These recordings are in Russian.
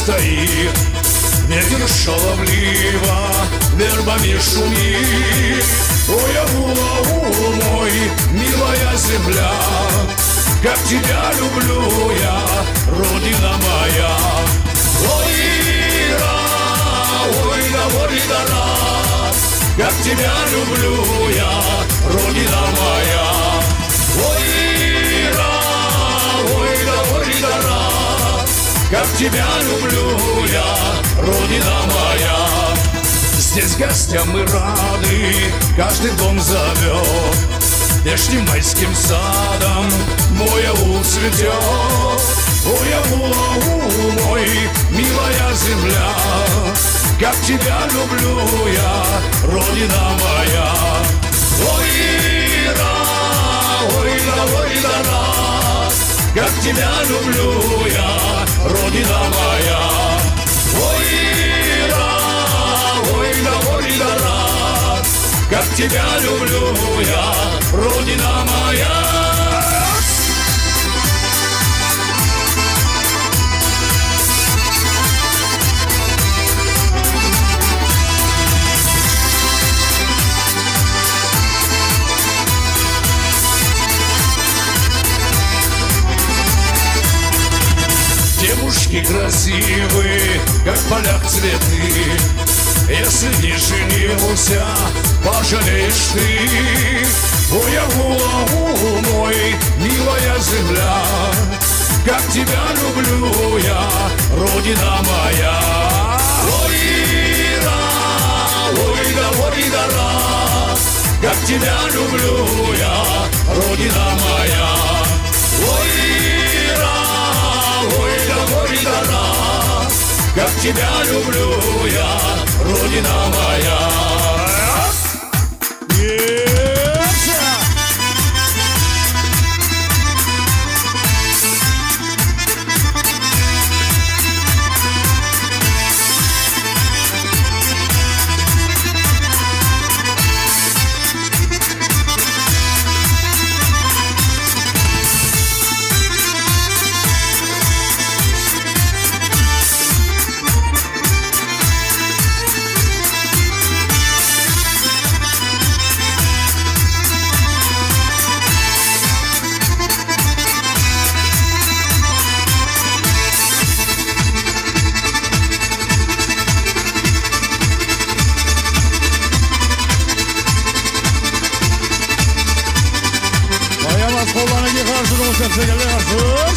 устоит. Ветер шаловливо вербами шумит. Ой, Агула, мой, милая земля, как тебя люблю я, родина моя. Ой, ой, да, ой, да, как тебя люблю я, родина моя. Ой, ой, да, ой, да, как тебя люблю я, родина моя. Здесь гостям мы рады, каждый дом зовет. Вешним майским садом мой аул цветет. Ой, Агула, мой, милая земля, как тебя люблю я, родина моя. Ой, ой, да, как тебя люблю я, родина моя. Ой, ой, да, как тебя люблю я, родина моя. Девушки красивые, как в полях цветы. Если не женился, пожалеешь ты. Ой, Агула, мой, милая земля, как тебя люблю я, родина моя. Ой, ой, да, как тебя люблю я, родина моя. Ой, ой, да, как тебя люблю я, родина моя. Kollarına karşı olacak şekilde karşı.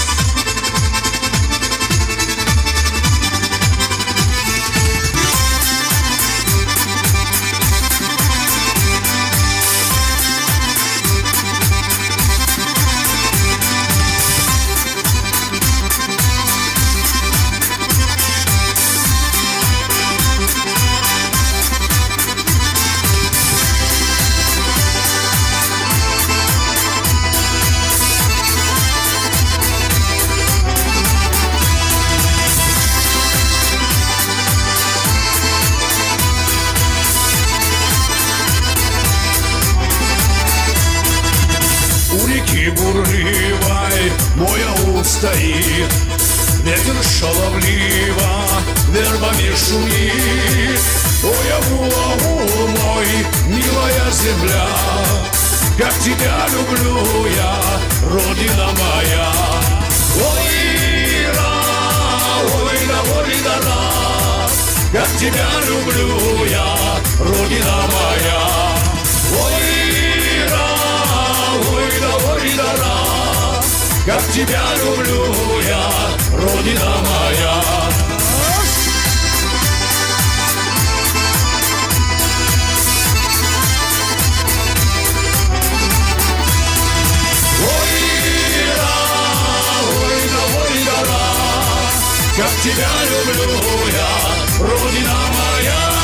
Бурливой мой аул стоит. Ветер шаловливо вербами шумит. Ой, Агула, мой, милая земля, как тебя люблю я, родина моя. Ой, ой, да, как тебя люблю я, родина моя. Ой, ой, да, как тебя люблю я, родина моя. Ой, да, как тебя люблю я, родина моя.